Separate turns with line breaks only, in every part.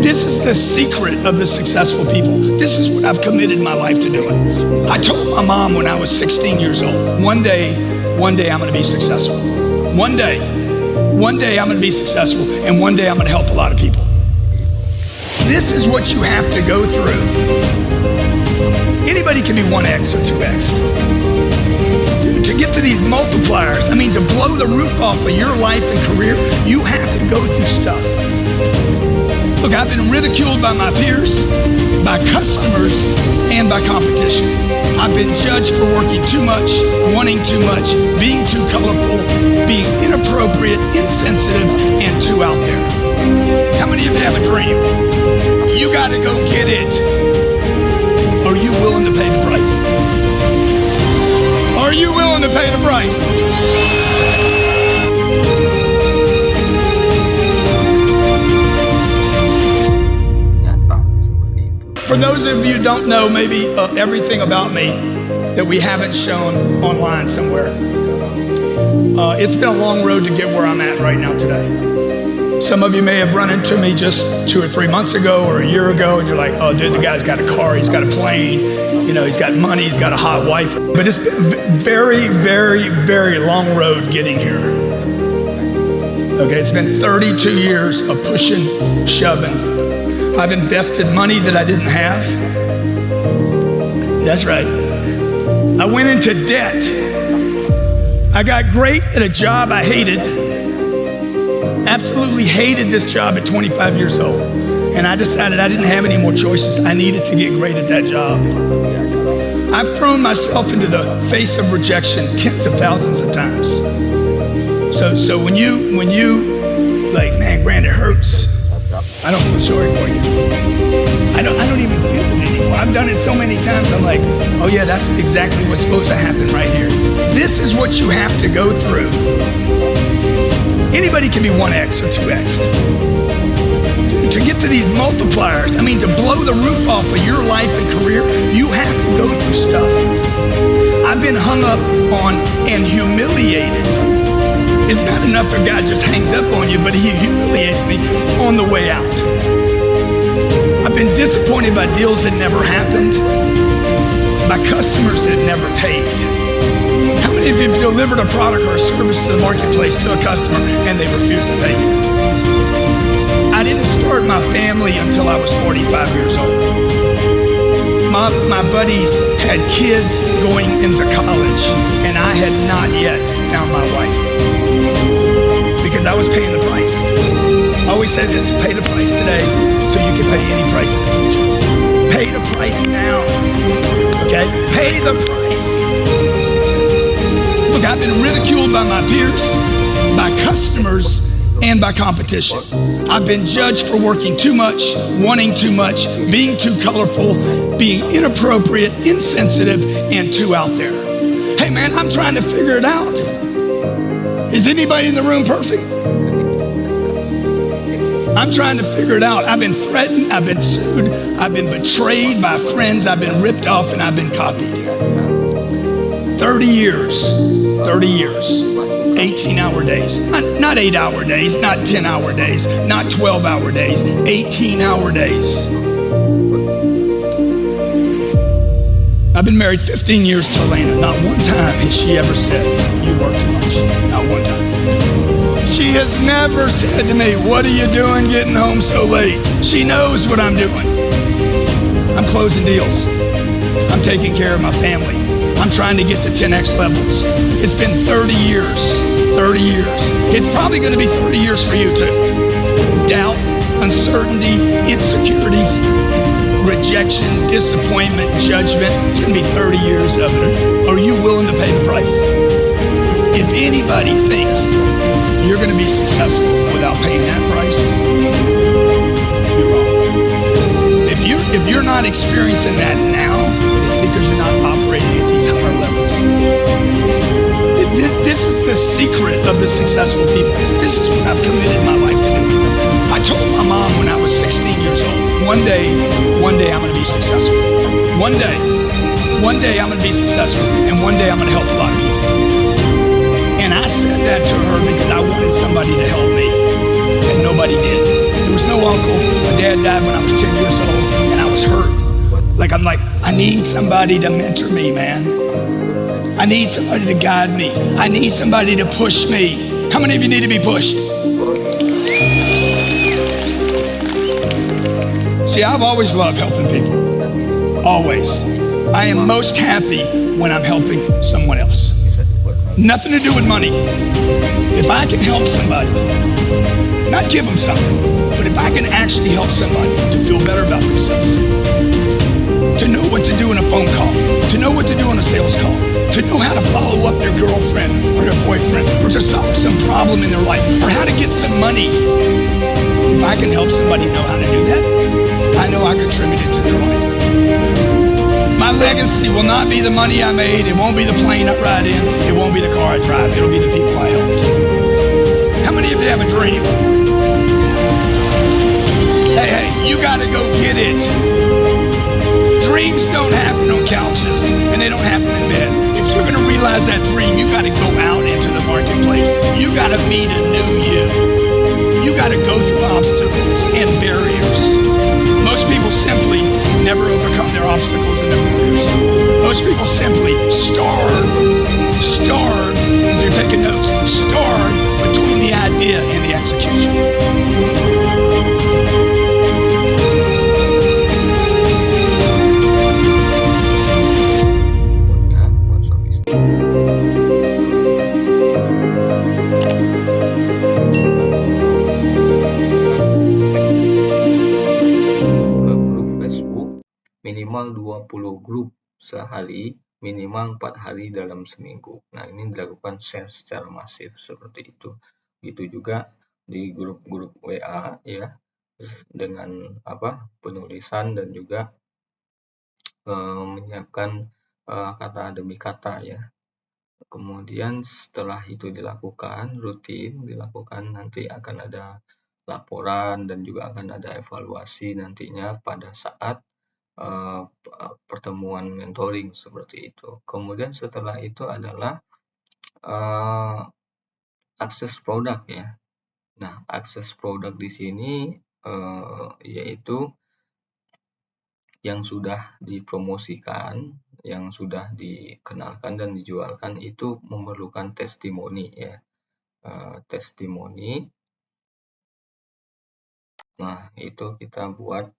This is the secret of the successful people. This is what I've committed my life to doing. I told my mom when I was 16 years old, one day I'm gonna be successful. One day I'm gonna be successful, and one day I'm gonna help a lot of people. This is what you have to go through. Anybody can be 1X or 2X. To get to these multipliers, I mean, to blow the roof off of your life and career, you have to go through stuff. Look, I've been ridiculed by my peers, by customers, and by competition. I've been judged for working too much, wanting too much, being too colorful, being inappropriate, insensitive, and too out there. How many of you have a dream? You gotta go get it. Are you willing to pay the price? Are you willing to pay the price? For those of you who don't know maybe everything about me that we haven't shown online somewhere, it's been a long road to get where I'm at right now today. Some of you may have run into me just 2 or 3 months ago or a year ago, and you're like, oh dude, the guy's got a car, he's got a plane, you know, he's got money, he's got a hot wife. But it's been a very, very, very long road getting here. Okay, it's been 32 years of pushing, shoving. I've invested money that I didn't have. That's right. I went into debt. I got great at a job I hated. Absolutely hated this job at 25 years old. And I decided I didn't have any more choices. I needed to get great at that job. I've thrown myself into the face of rejection tens of thousands of times. So when you like, man, Grant, it hurts. I don't feel sorry for you. I don't even feel it anymore. I've done it so many times, I'm like, oh yeah, that's exactly what's supposed to happen right here. This is what you have to go through. Anybody can be 1X or 2X. To get to these multipliers, I mean, to blow the roof off of your life and career, you have to go through stuff. I've been hung up on and humiliated. It's not enough that God just hangs up on you, but he humiliates me on the way out. I've been disappointed by deals that never happened, by customers that never paid. How many of you have delivered a product or a service to the marketplace to a customer and they refused to pay you? I didn't start my family until I was 45 years old. My buddies had kids going into college, and I had not yet found my wife. Because I was paying the price. I always said this, pay the price today so you can pay any price in the future. Pay the price now, okay? Pay the price. Look, I've been ridiculed by my peers, by customers, and by competition. I've been judged for working too much, wanting too much, being too colorful, being inappropriate, insensitive, and too out there. Hey man, I'm trying to figure it out. Is anybody in the room perfect? I'm trying to figure it out. I've been threatened, I've been sued, I've been betrayed by friends, I've been ripped off, and I've been copied. 30 years, 18-hour days. Not 8-hour days, not 10-hour days, not 12-hour days, 18-hour days. I've been married 15 years to Elena. Not one time has she ever said, you work too much. Not one time. She has never said to me, what are you doing getting home so late? She knows what I'm doing. I'm closing deals. I'm taking care of my family. I'm trying to get to 10X levels. It's been 30 years. 30 years. It's probably going to be 30 years for you too. Doubt, uncertainty, insecurities, rejection, disappointment, judgment. It's going to be 30 years of it. Are you willing to pay the price? If anybody thinks you're going to be successful without paying that price, you're wrong. If you're not experiencing that now, it's because you're not operating at these higher levels. This is the secret of the successful people. This is what I've committed my life to do. I told my mom when I was 16 years old, one day I'm going to be successful. One day I'm going to be successful, and one day I'm going to help a lot of people. And I said that to her because I wanted somebody to help me, and nobody did. There was no uncle, a dad died when I was 10 years old, and I was hurt. Like, I'm like, I need somebody to mentor me, man. I need somebody to guide me. I need somebody to push me. How many of you need to be pushed? See, I've always loved helping people. Always. I am most happy when I'm helping someone else. Nothing to do with money. If I can help somebody, not give them something, but if I can actually help somebody to feel better about themselves, to know what to do in a phone call, to know what to do on a sales call, to know how to follow up their girlfriend or their boyfriend, or to solve some problem in their life, or how to get some money. If I can help somebody know how to do that, I know I contributed to their life. My legacy will not be the money I made. It won't be the plane I ride in. It won't be the car I drive. It'll be the people I helped. How many of you have a dream? Hey, you gotta go get it. Dreams don't happen on couches, and they don't happen in bed. If you're gonna realize that dream, you gotta go out into the marketplace. You gotta meet a new you. You gotta go through obstacles and barriers. Most people simply never overcome their obstacles and their barriers. Most people simply starve. If you're taking notes, starve between the idea and the execution.
Minimal 20 grup sehari, minimal 4 hari dalam seminggu. Nah, ini dilakukan share secara masif seperti itu. Gitu juga di grup-grup WA ya, dengan penulisan dan juga menyiapkan kata demi kata ya. Kemudian setelah itu dilakukan, rutin dilakukan, nanti akan ada laporan dan juga akan ada evaluasi nantinya pada saat pertemuan mentoring seperti itu. Kemudian setelah itu adalah akses produk ya. Nah, akses produk di sini yaitu yang sudah dipromosikan, yang sudah dikenalkan dan dijualkan itu memerlukan testimoni ya. Testimoni. Nah, itu kita buat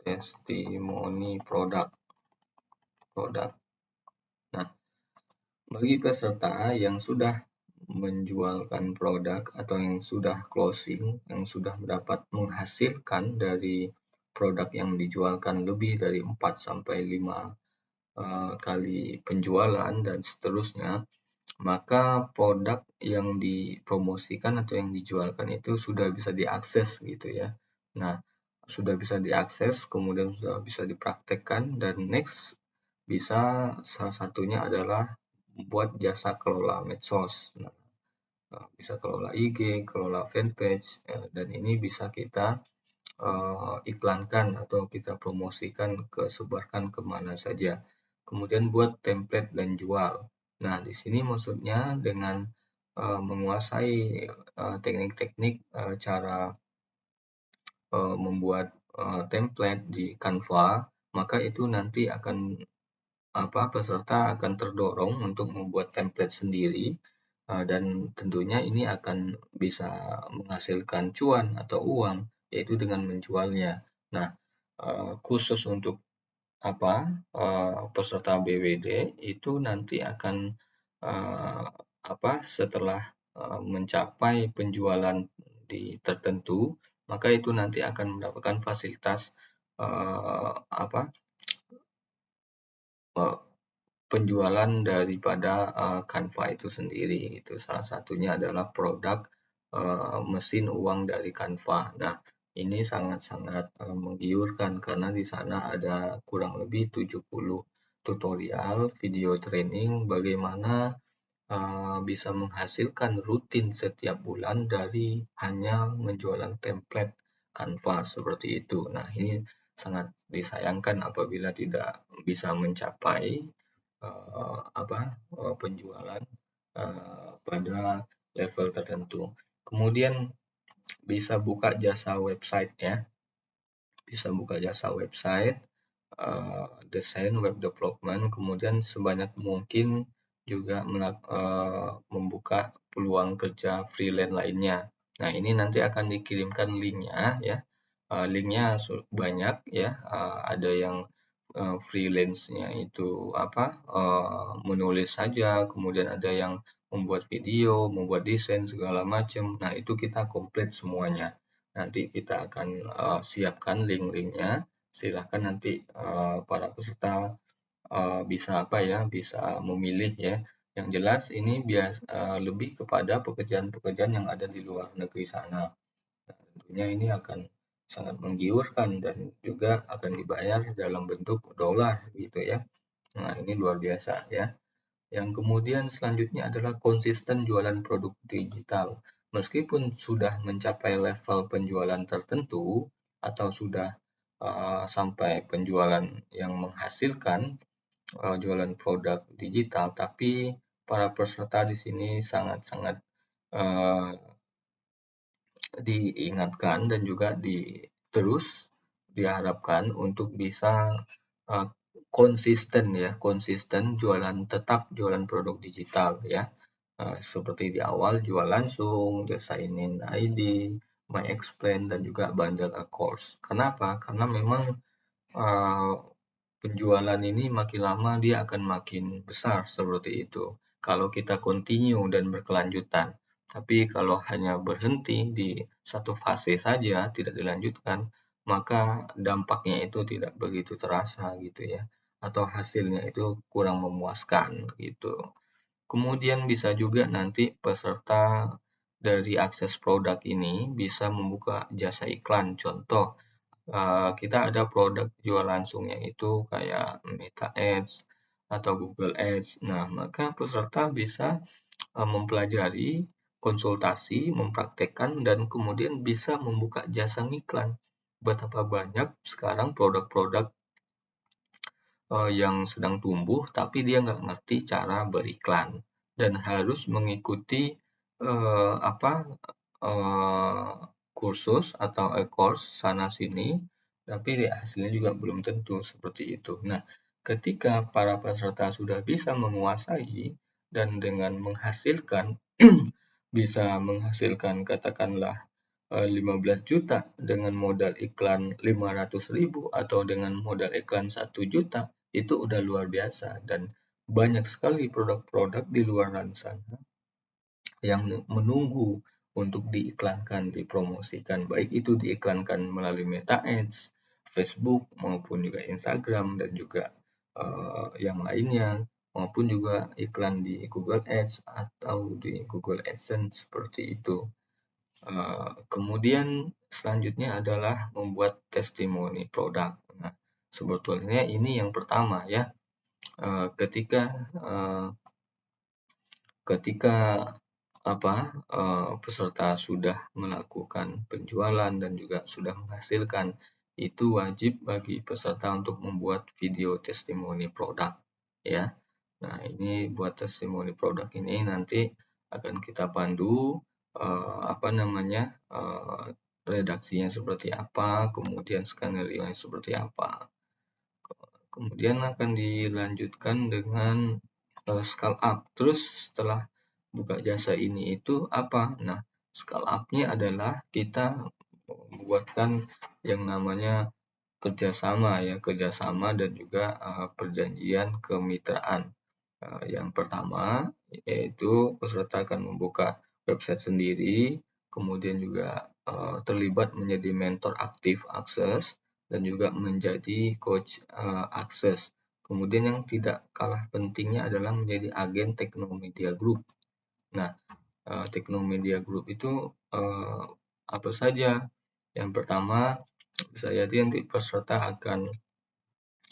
testimoni produk. Nah, bagi peserta yang sudah menjualkan produk atau yang sudah closing, yang sudah dapat menghasilkan dari produk yang dijualkan lebih dari 4 sampai 5 kali penjualan dan seterusnya, maka produk yang dipromosikan atau yang dijualkan itu sudah bisa diakses gitu ya. Nah, sudah bisa diakses, kemudian sudah bisa dipraktekkan, dan next bisa salah satunya adalah membuat jasa kelola medsos. Nah, bisa kelola IG, kelola fanpage, dan ini bisa kita iklankan atau kita promosikan, sebarkan kemana saja. Kemudian buat template dan jual. Nah, di sini maksudnya dengan menguasai teknik-teknik cara membuat template di Canva, maka itu nanti akan peserta akan terdorong untuk membuat template sendiri, dan tentunya ini akan bisa menghasilkan cuan atau uang, yaitu dengan menjualnya. Nah, khusus untuk peserta BWD itu nanti akan setelah mencapai penjualan tertentu, maka itu nanti akan mendapatkan fasilitas penjualan daripada Canva itu sendiri. Itu salah satunya adalah produk mesin uang dari Canva. Nah, ini sangat-sangat menggiurkan karena di sana ada kurang lebih 70 tutorial video training bagaimana bisa menghasilkan rutin setiap bulan dari hanya menjualan template Canva seperti itu. Nah, ini sangat disayangkan apabila tidak bisa mencapai penjualan pada level tertentu. Kemudian bisa buka jasa website ya, bisa buka jasa website, desain web development, kemudian sebanyak mungkin juga membuka peluang kerja freelance lainnya. Nah, ini nanti akan dikirimkan linknya ya. Linknya banyak ya, ada yang freelance-nya itu menulis saja, kemudian ada yang membuat video, membuat desain segala macam. Nah, itu kita komplit semuanya. Nanti kita akan siapkan link-linknya. Silahkan nanti para peserta bisa memilih ya. Yang jelas ini lebih kepada pekerjaan-pekerjaan yang ada di luar negeri sana. Nah, tentunya ini akan sangat menggiurkan dan juga akan dibayar dalam bentuk dolar gitu ya. Nah, ini luar biasa ya. Yang kemudian selanjutnya adalah konsisten jualan produk digital. Meskipun sudah mencapai level penjualan tertentu atau sudah sampai penjualan yang menghasilkan, jualan produk digital, tapi para peserta di sini sangat-sangat diingatkan dan juga terus diharapkan untuk bisa konsisten tetap jualan produk digital ya. Seperti di awal jual langsung, jasa inin ID, My Explain dan juga bundle a course. Kenapa? Karena memang penjualan ini makin lama dia akan makin besar seperti itu. Kalau kita continue dan berkelanjutan. Tapi kalau hanya berhenti di satu fase saja, tidak dilanjutkan, maka dampaknya itu tidak begitu terasa gitu ya. Atau hasilnya itu kurang memuaskan gitu. Kemudian bisa juga nanti peserta dari akses produk ini bisa membuka jasa iklan. Contoh, kita ada produk jual langsungnya itu kayak Meta Ads atau Google Ads. Nah, maka peserta bisa mempelajari, konsultasi, mempraktekkan, dan kemudian bisa membuka jasa iklan. Betapa banyak sekarang produk-produk yang sedang tumbuh, tapi dia nggak ngerti cara beriklan dan harus mengikuti eh, apa kursus atau course sana sini, tapi hasilnya juga belum tentu seperti itu. Nah, ketika para peserta sudah bisa menguasai dan dengan menghasilkan bisa menghasilkan katakanlah 15 juta dengan modal iklan 500.000 atau dengan modal iklan 1 juta, itu udah luar biasa dan banyak sekali produk-produk di luar sana yang menunggu untuk diiklankan, dipromosikan, baik itu diiklankan melalui Meta Ads, Facebook maupun juga Instagram dan juga yang lainnya, maupun juga iklan di Google Ads atau di Google AdSense seperti itu. Kemudian selanjutnya adalah membuat testimoni produk. Nah, sebetulnya ini yang pertama ya, ketika peserta sudah melakukan penjualan dan juga sudah menghasilkan, itu wajib bagi peserta untuk membuat video testimoni produk ya. Nah, ini buat testimoni produk ini nanti akan kita pandu redaksinya seperti apa, kemudian skenario-nya seperti apa. Kemudian akan dilanjutkan dengan scale up. Terus setelah buka jasa ini itu apa? Nah, scale up-nya adalah kita membuatkan yang namanya kerjasama dan juga perjanjian kemitraan. Yang pertama yaitu peserta akan membuka website sendiri, kemudian juga terlibat menjadi mentor aktif akses dan juga menjadi coach akses. Kemudian yang tidak kalah pentingnya adalah menjadi agen Teknomedia Group. Nah, Teknomedia Group itu apa saja? Yang pertama, bisa jadi nanti peserta akan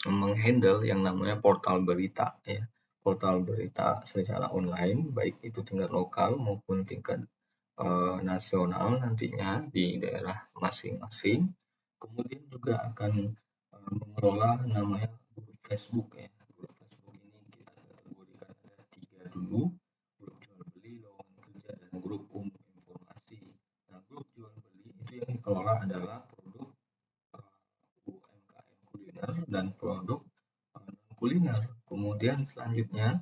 menghandle yang namanya portal berita ya. Portal berita secara online, baik itu tingkat lokal maupun tingkat nasional nantinya di daerah masing-masing. Kemudian juga akan mengelola namanya grup Facebook ya. Grup Facebook ini kita kategorikan ada 3 dulu, grup jual beli, lowongan kerja, dan grup umum informasi. Nah, grup jual beli kelola adalah produk UMKM kuliner dan produk kuliner. Kemudian selanjutnya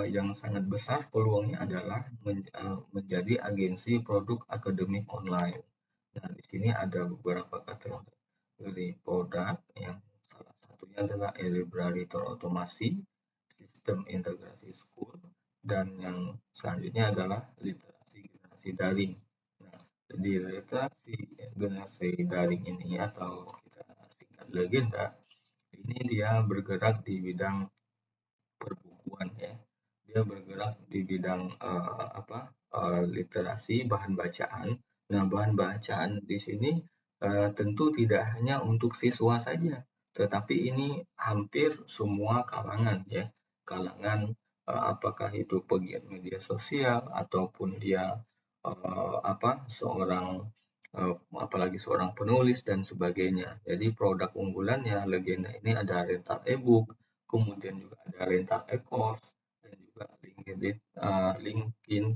yang sangat besar peluangnya adalah menjadi agensi produk akademik online. Nah, di sini ada beberapa kategori produk yang salah satunya adalah e-library terotomasi, sistem integrasi school, dan yang selanjutnya adalah literasi generasi daring. Nah, di literasi generasi daring ini atau kita singkat legenda, ini dia bergerak di bidang perbukuan ya. Dia bergerak di bidang literasi bahan bacaan. Nah, bahan bacaan di sini tentu tidak hanya untuk siswa saja, tetapi ini hampir semua kalangan ya. Kalangan apakah itu pegiat media sosial ataupun dia seorang apalagi seorang penulis dan sebagainya. Jadi produk unggulannya legenda ini ada rental e-book, kemudian juga ada rental e-course, dan juga LinkedIn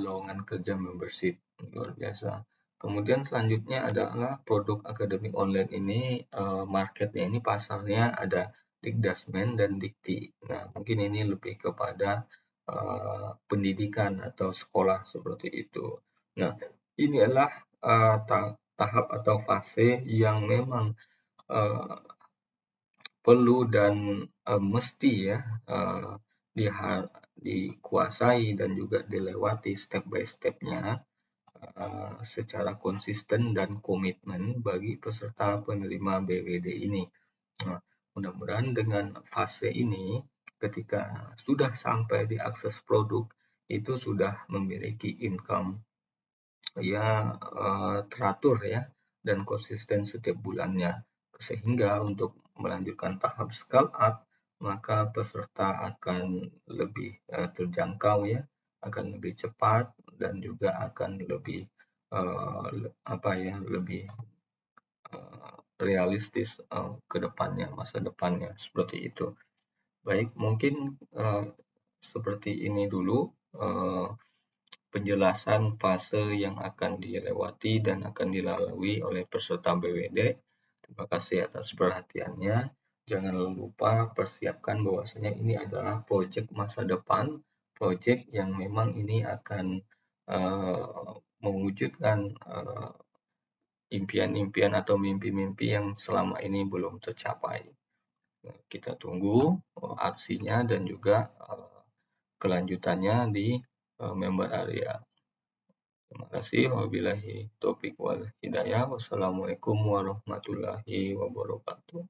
lowongan kerja membership, luar biasa. Kemudian selanjutnya adalah produk akademik online ini marketnya ini pasarnya ada Dikdasmen dan Dikti. Nah, mungkin ini lebih kepada pendidikan atau sekolah seperti itu. Nah, ini adalah tahap atau fase yang memang perlu dan mesti ya dikuasai dan juga dilewati step by step-nya secara konsisten dan komitmen bagi peserta penerima BWD ini. Nah, mudah-mudahan dengan fase ini ketika sudah sampai di akses produk itu sudah memiliki income ya teratur ya dan konsisten setiap bulannya, sehingga untuk melanjutkan tahap scale up maka peserta akan lebih terjangkau ya, akan lebih cepat dan juga akan lebih lebih realistis ke depannya, masa depannya seperti itu. Baik, mungkin seperti ini dulu penjelasan fase yang akan dilewati dan akan dilalui oleh peserta BWD. Terima kasih atas perhatiannya. Jangan lupa persiapkan bahwasanya ini adalah proyek masa depan, proyek yang memang ini akan mewujudkan impian-impian atau mimpi-mimpi yang selama ini belum tercapai. Kita tunggu aksinya dan juga kelanjutannya di member area. Terima kasih. Wabillahi taufiq wal hidayah. Wassalamualaikum warahmatullahi wabarakatuh.